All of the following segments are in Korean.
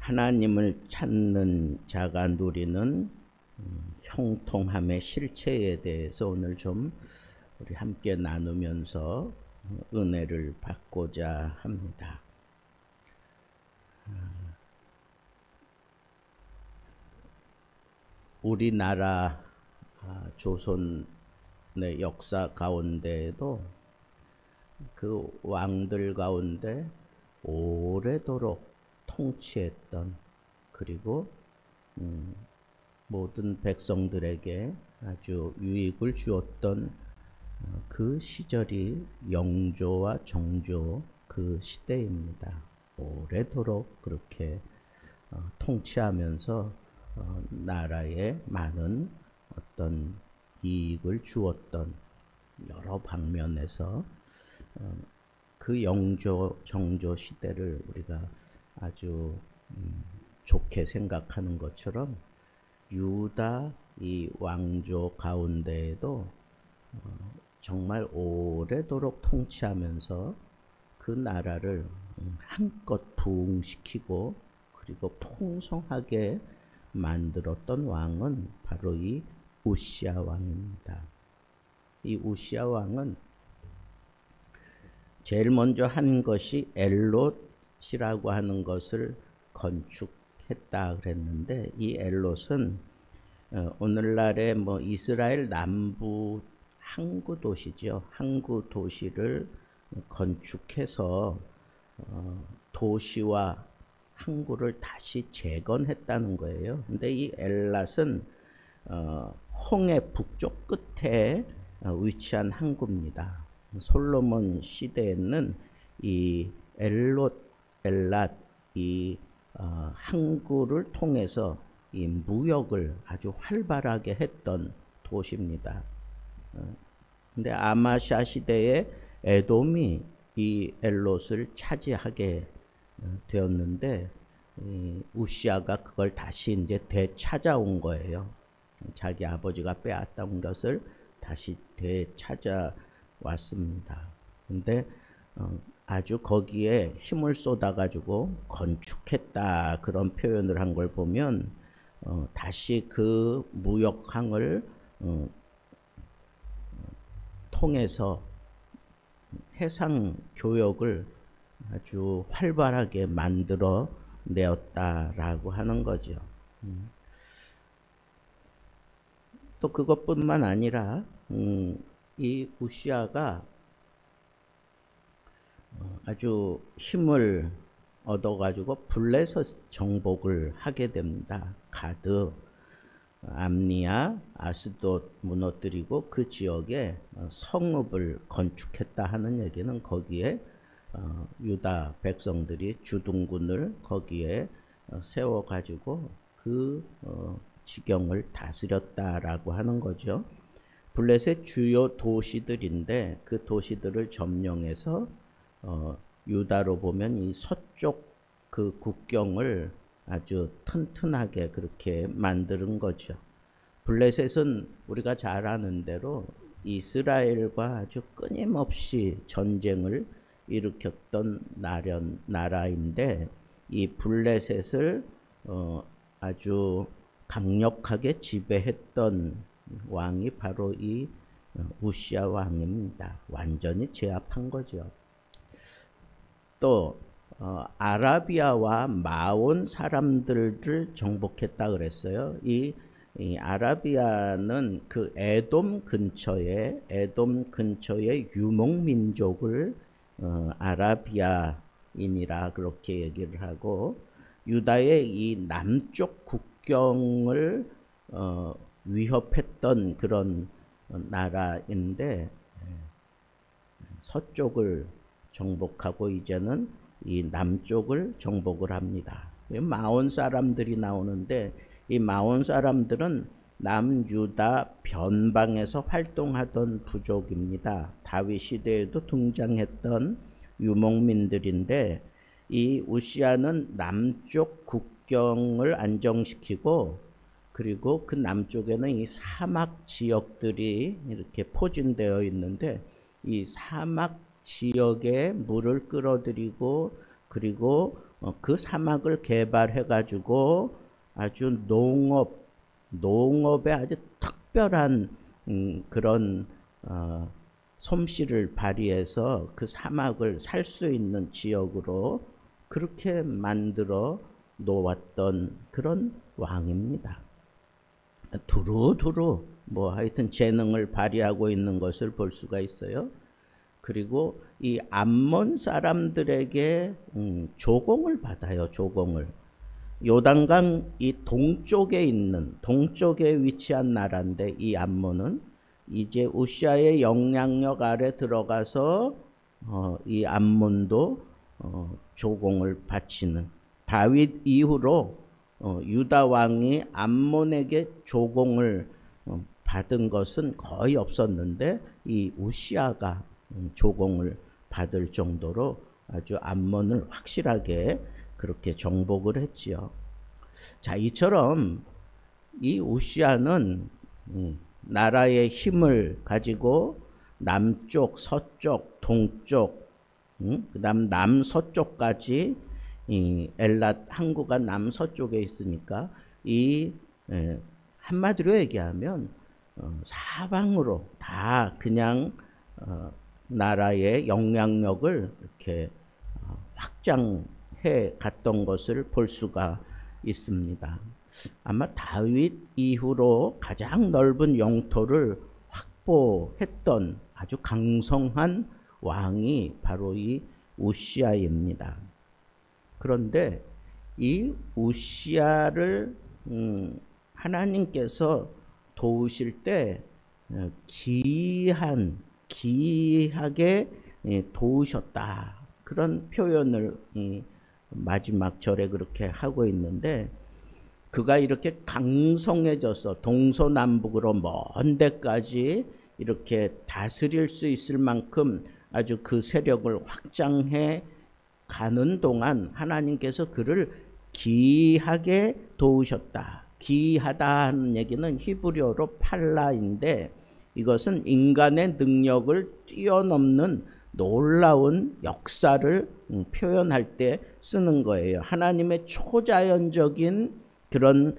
하나님을 찾는 자가 누리는 형통함의 실체에 대해서 오늘 좀 우리 함께 나누면서 은혜를 받고자 합니다. 우리나라 조선의 역사 가운데에도 그 왕들 가운데 오래도록 통치했던, 그리고 모든 백성들에게 아주 유익을 주었던 그 시절이 영조와 정조 그 시대입니다. 오래도록 그렇게 통치하면서 나라에 많은 어떤 이익을 주었던, 여러 방면에서 그 영조 정조 시대를 우리가 아주 좋게 생각하는 것처럼 유다 이 왕조 가운데에도 정말 오래도록 통치하면서 그 나라를 한껏 부흥시키고 그리고 풍성하게 만들었던 왕은 바로 이 우시야 왕입니다. 이 우시야 왕은 제일 먼저 한 것이 엘롯이라고 하는 것을 건축했다 그랬는데, 이 엘롯은 오늘날의 이스라엘 남부 항구 도시죠. 항구 도시를 건축해서 도시와 항구를 다시 재건했다는 거예요. 근데 이 엘랏은 홍해 북쪽 끝에 위치한 항구입니다. 솔로몬 시대에는 이 엘랏 이 항구를 통해서 이 무역을 아주 활발하게 했던 도시입니다. 근데 아마샤 시대에 에돔이 이 엘롯을 차지하게 되었는데, 우시아가 그걸 다시 이제 되찾아온 거예요. 자기 아버지가 빼앗아온 것을 다시 되찾아왔습니다. 근데 아주 거기에 힘을 쏟아가지고 건축했다, 그런 표현을 한 걸 보면 다시 그 무역항을 통해서 해상 교역을 아주 활발하게 만들어 내었다라고 하는 거죠. 또 그것뿐만 아니라 이 우시아가 아주 힘을 얻어가지고 블레셋 정복을 하게 됩니다. 가드, 암니아, 아스돗 무너뜨리고 그 지역에 성읍을 건축했다 하는 얘기는, 거기에 유다 백성들이 주둔군을 거기에 세워가지고 그 지경을 다스렸다라고 하는 거죠. 블레셋 주요 도시들인데 그 도시들을 점령해서 유다로 보면 이 서쪽 그 국경을 아주 튼튼하게 그렇게 만드는 거죠. 블레셋은 우리가 잘 아는 대로 이스라엘과 아주 끊임없이 전쟁을 일으켰던 나라인데, 이 블레셋을 아주 강력하게 지배했던 왕이 바로 이 우시야 왕입니다. 완전히 제압한 거죠. 또 아라비아와 마온 사람들을 정복했다 그랬어요. 이 아라비아는 그 에돔 근처에 유목민족을 아라비아인이라 그렇게 얘기를 하고, 유다의 이 남쪽 국경을 위협했던 그런 나라인데, 서쪽을 정복하고 이제는 이 남쪽을 정복을 합니다. 마온 사람들이 나오는데, 이 마온 사람들은 남유다 변방에서 활동하던 부족입니다. 다윗 시대에도 등장했던 유목민들인데, 이 우시아는 남쪽 국경을 안정시키고, 그리고 그 남쪽에는 이 사막 지역들이 이렇게 포진되어 있는데, 이 사막 지역에 물을 끌어들이고 그리고 그 사막을 개발해 가지고 아주 농업에 아주 특별한 그런 솜씨를 발휘해서 그 사막을 살 수 있는 지역으로 그렇게 만들어 놓았던 그런 왕입니다. 두루두루 뭐 하여튼 재능을 발휘하고 있는 것을 볼 수가 있어요. 그리고 이 암몬 사람들에게 조공을 받아요. 조공을. 요단강 이 동쪽에 위치한 나라인데, 이 암몬은 이제 우시아의 영향력 아래 들어가서 이 암몬도 조공을 바치는, 다윗 이후로 유다 왕이 암몬에게 조공을 받은 것은 거의 없었는데, 이 우시아가 조공을 받을 정도로 아주 암몬을 확실하게 그렇게 정복을 했지요. 자, 이처럼 이 우시아는 나라의 힘을 가지고 남쪽, 서쪽, 동쪽, 그다음 남서쪽까지, 엘랏 항구가 남서쪽에 있으니까 한마디로 얘기하면 사방으로 다 그냥 나라의 영향력을 이렇게 확장해 갔던 것을 볼 수가 있습니다. 아마 다윗 이후로 가장 넓은 영토를 확보했던 아주 강성한 왕이 바로 이 우시아입니다. 그런데 이 우시아를 하나님께서 도우실 때 기이하게 도우셨다, 그런 표현을 마지막 절에 그렇게 하고 있는데, 그가 이렇게 강성해져서 동서남북으로 먼 데까지 이렇게 다스릴 수 있을 만큼 아주 그 세력을 확장해 가는 동안 하나님께서 그를 기이하게 도우셨다. 기이하다 하는 얘기는 히브리어로 팔라인데, 이것은 인간의 능력을 뛰어넘는 놀라운 역사를 표현할 때 쓰는 거예요. 하나님의 초자연적인 그런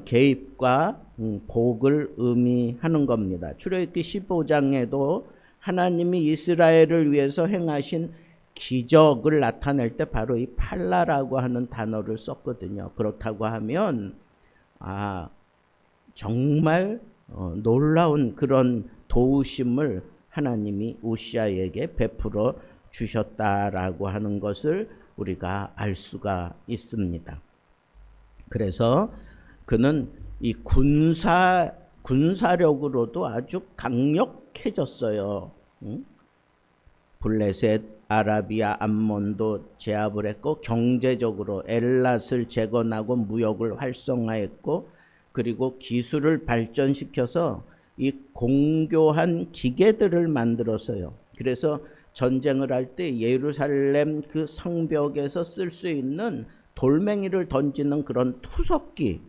개입과 복을 의미하는 겁니다. 출애굽기 15장에도 하나님이 이스라엘을 위해서 행하신 기적을 나타낼 때 바로 이 팔라라고 하는 단어를 썼거든요. 그렇다고 하면 정말 놀라운 그런 도우심을 하나님이 우시아에게 베풀어 주셨다라고 하는 것을 우리가 알 수가 있습니다. 그래서 그는 이 군사력으로도 아주 강력해졌어요. 블레셋, 아라비아, 암몬도 제압을 했고, 경제적으로 엘랏을 재건하고 무역을 활성화했고, 그리고 기술을 발전시켜서 이 공교한 기계들을 만들었어요. 그래서 전쟁을 할 때 예루살렘 그 성벽에서 쓸 수 있는 돌멩이를 던지는 그런 투석기,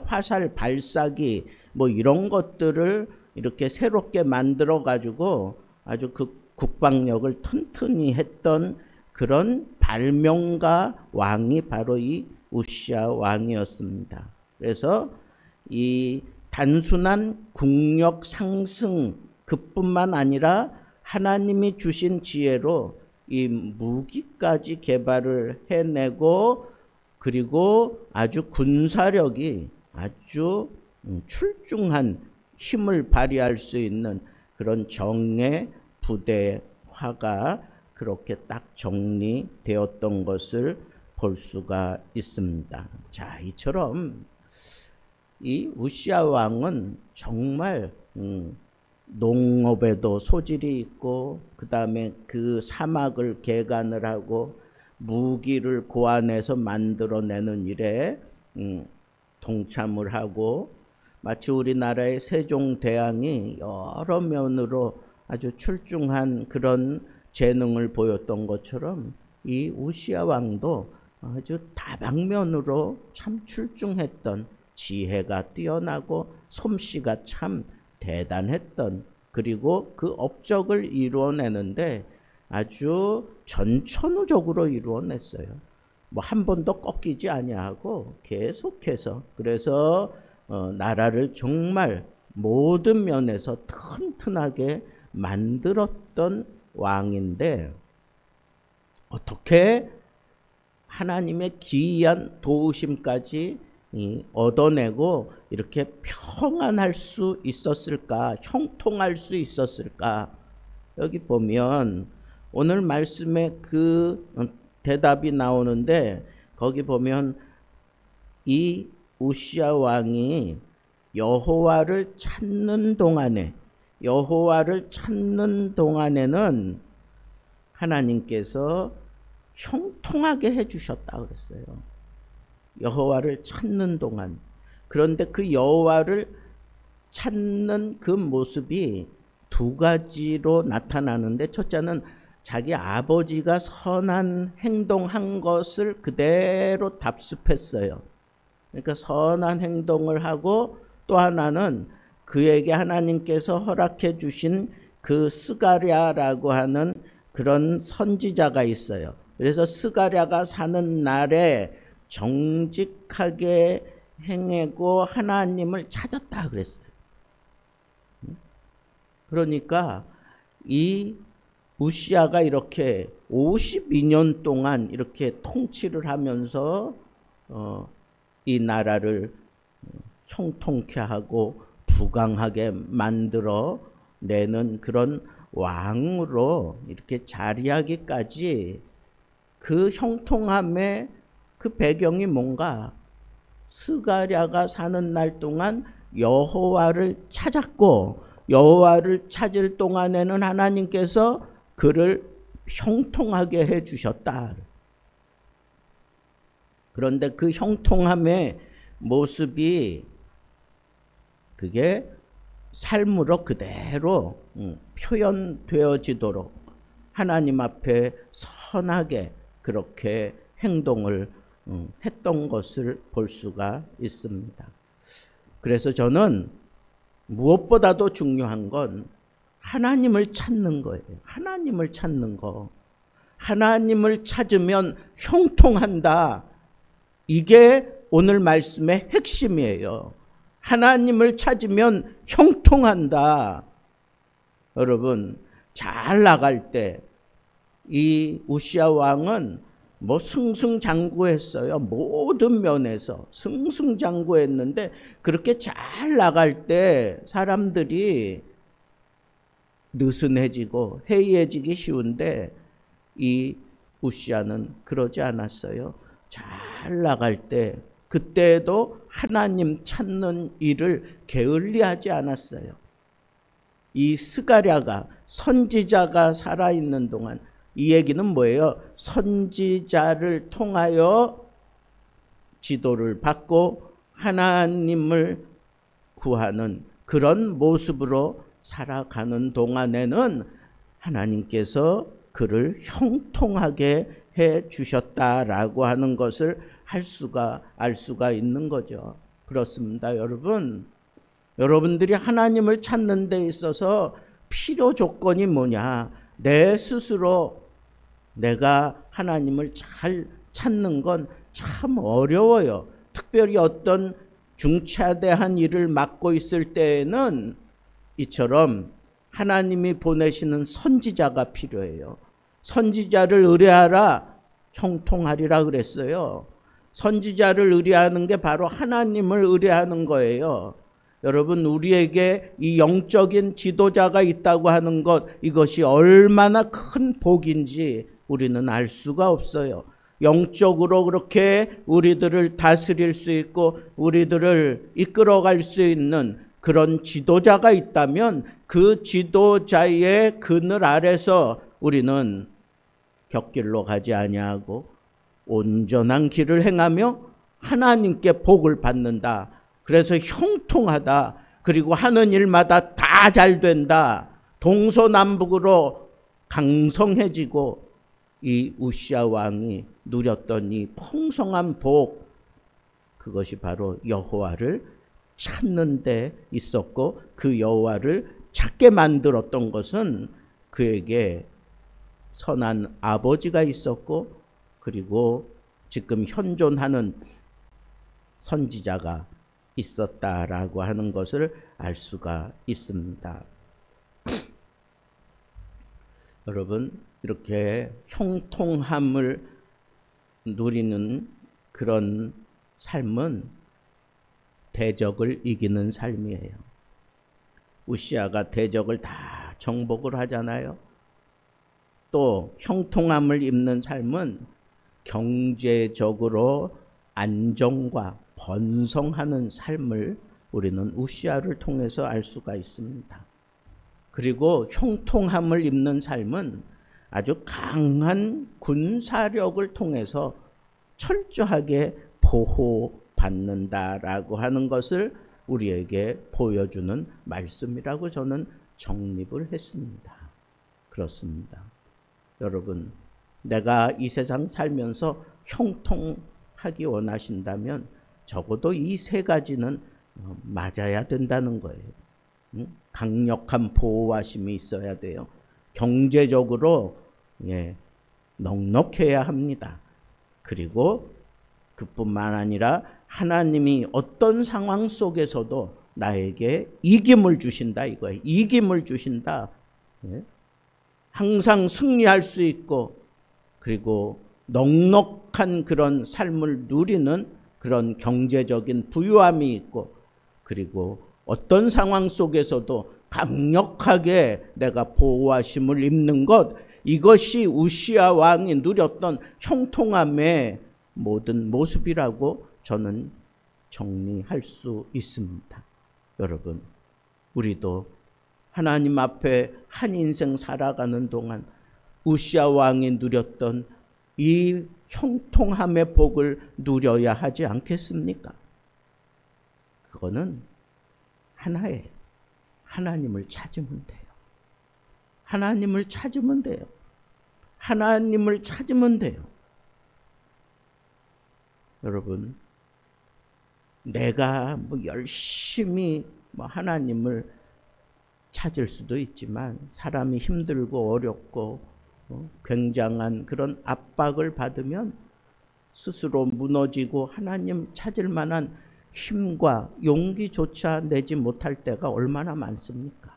화살 발사기, 뭐 이런 것들을 이렇게 새롭게 만들어 가지고 아주 그 국방력을 튼튼히 했던 그런 발명가 왕이 바로 이 우시아 왕이었습니다. 그래서 이 단순한 국력 상승 그뿐만 아니라 하나님이 주신 지혜로 이 무기까지 개발을 해내고, 그리고 아주 군사력이 아주 출중한 힘을 발휘할 수 있는 그런 정예 부대화가 그렇게 딱 정리되었던 것을 볼 수가 있습니다. 자, 이처럼 이 우시아 왕은 정말 농업에도 소질이 있고, 그 다음에 그 사막을 개간을 하고 무기를 고안해서 만들어내는 일에 동참을 하고, 마치 우리나라의 세종대왕이 여러 면으로 아주 출중한 그런 재능을 보였던 것처럼 이 우시아 왕도 아주 다방면으로 참 출중했던, 지혜가 뛰어나고 솜씨가 참 대단했던, 그리고 그 업적을 이루어내는데 아주 전천후적으로 이루어냈어요. 뭐 한 번도 꺾이지 아니하고 계속해서 그래서 나라를 정말 모든 면에서 튼튼하게 만들었던 왕인데 어떻게 하나님의 기이한 도우심까지 얻어내고 이렇게 평안할 수 있었을까? 형통할 수 있었을까? 여기 보면 오늘 말씀에 그 대답이 나오는데 거기 보면 이 우시야 왕이 여호와를 찾는 동안에는 하나님께서 형통하게 해주셨다 그랬어요. 여호와를 찾는 동안. 그런데 그 여호와를 찾는 그 모습이 두 가지로 나타나는데 첫째는 자기 아버지가 선한 행동한 것을 그대로 답습했어요. 그러니까 선한 행동을 하고 또 하나는 그에게 하나님께서 허락해 주신 그 스가랴라고 하는 그런 선지자가 있어요. 그래서 스가랴가 사는 날에 정직하게 행하고 하나님을 찾았다 그랬어요. 그러니까 이 우시야가 이렇게 52년 동안 이렇게 통치를 하면서 이 나라를 형통케 하고 부강하게 만들어 내는 그런 왕으로 이렇게 자리하기까지 그 형통함의 그 배경이 뭔가 스가랴가 사는 날 동안 여호와를 찾았고 여호와를 찾을 동안에는 하나님께서 그를 형통하게 해 주셨다. 그런데 그 형통함의 모습이 그게 삶으로 그대로 표현되어지도록 하나님 앞에 선하게 그렇게 행동을 했던 것을 볼 수가 있습니다. 그래서 저는 무엇보다도 중요한 건 하나님을 찾는 거예요. 하나님을 찾는 거. 하나님을 찾으면 형통한다. 이게 오늘 말씀의 핵심이에요. 하나님을 찾으면 형통한다. 여러분, 잘 나갈 때 이 우시야 왕은 뭐 승승장구했어요. 모든 면에서 승승장구했는데 그렇게 잘 나갈 때 사람들이 느슨해지고 해이해지기 쉬운데 이 우시야는 그러지 않았어요. 잘 나갈 때 그때도 하나님 찾는 일을 게을리하지 않았어요. 이 스가랴가 선지자가 살아있는 동안 이 얘기는 뭐예요? 선지자를 통하여 지도를 받고 하나님을 구하는 그런 모습으로 살아가는 동안에는 하나님께서 그를 형통하게 해 주셨다라고 하는 것을 알 수가 있는 거죠. 그렇습니다, 여러분. 여러분들이 하나님을 찾는 데 있어서 필요 조건이 뭐냐? 내 스스로 내가 하나님을 잘 찾는 건 참 어려워요. 특별히 어떤 중차대한 일을 맡고 있을 때에는 이처럼 하나님이 보내시는 선지자가 필요해요. 선지자를 의뢰하라 형통하리라 그랬어요. 선지자를 의뢰하는 게 바로 하나님을 의뢰하는 거예요. 여러분, 우리에게 이 영적인 지도자가 있다고 하는 것, 이것이 얼마나 큰 복인지 우리는 알 수가 없어요. 영적으로 그렇게 우리들을 다스릴 수 있고 우리들을 이끌어갈 수 있는 그런 지도자가 있다면 그 지도자의 그늘 아래서 우리는 곁길로 가지 아니하고 온전한 길을 행하며 하나님께 복을 받는다. 그래서 형통하다. 그리고 하는 일마다 다 잘 된다. 동서남북으로 강성해지고 이 우시야 왕이 누렸던 이 풍성한 복, 그것이 바로 여호와를 찾는 데 있었고 그 여호와를 찾게 만들었던 것은 그에게 선한 아버지가 있었고 그리고 지금 현존하는 선지자가 있었다라고 하는 것을 알 수가 있습니다. 여러분, 이렇게 형통함을 누리는 그런 삶은 대적을 이기는 삶이에요. 우시아가 대적을 다 정복을 하잖아요. 또 형통함을 입는 삶은 경제적으로 안정과 번성하는 삶을 우리는 우시아를 통해서 알 수가 있습니다. 그리고 형통함을 입는 삶은 아주 강한 군사력을 통해서 철저하게 보호받는다라고 하는 것을 우리에게 보여주는 말씀이라고 저는 정립을 했습니다. 그렇습니다. 여러분, 내가 이 세상 살면서 형통하기 원하신다면 적어도 이 세 가지는 맞아야 된다는 거예요. 강력한 보호하심이 있어야 돼요. 경제적으로 넉넉해야 합니다. 그리고 그뿐만 아니라 하나님이 어떤 상황 속에서도 나에게 이김을 주신다 이거예요. 이김을 주신다. 항상 승리할 수 있고 그리고 넉넉한 그런 삶을 누리는 그런 경제적인 부유함이 있고 그리고 어떤 상황 속에서도 강력하게 내가 보호하심을 입는 것, 이것이 우시아 왕이 누렸던 형통함의 모든 모습이라고 저는 정리할 수 있습니다. 여러분, 우리도 하나님 앞에 한 인생 살아가는 동안 우시아 왕이 누렸던 이 형통함의 복을 누려야 하지 않겠습니까? 그거는 하나예요. 하나님을 찾으면 돼요. 하나님을 찾으면 돼요. 하나님을 찾으면 돼요. 여러분, 내가 열심히 하나님을 찾을 수도 있지만 사람이 힘들고 어렵고 굉장한 그런 압박을 받으면 스스로 무너지고 하나님 찾을 만한 힘과 용기조차 내지 못할 때가 얼마나 많습니까?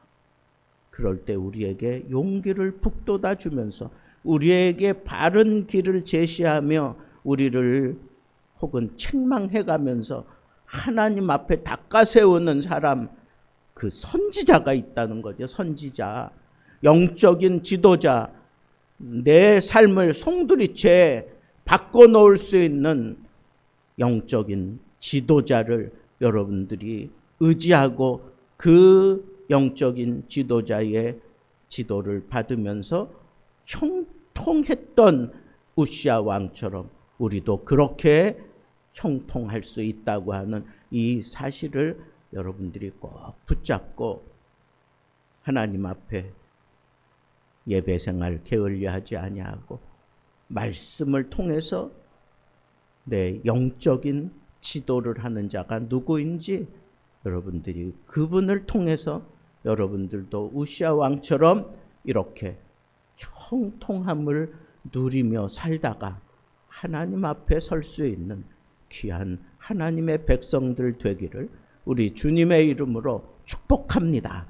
그럴 때 우리에게 용기를 북돋아 주면서 우리에게 바른 길을 제시하며 우리를 혹은 책망해가면서 하나님 앞에 닦아세우는 사람, 그 선지자가 있다는 거죠. 선지자, 영적인 지도자, 내 삶을 송두리째 바꿔놓을 수 있는 영적인 지도자를 여러분들이 의지하고 그 영적인 지도자의 지도를 받으면서 형통했던 우시아 왕처럼 우리도 그렇게 형통할 수 있다고 하는 이 사실을 여러분들이 꼭 붙잡고 하나님 앞에 예배생활 게을리하지 아니하고 말씀을 통해서 내 영적인 지도를 하는 자가 누구인지 여러분들이 그분을 통해서 여러분들도 우시아 왕처럼 이렇게 형통함을 누리며 살다가 하나님 앞에 설 수 있는 귀한 하나님의 백성들 되기를 우리 주님의 이름으로 축복합니다.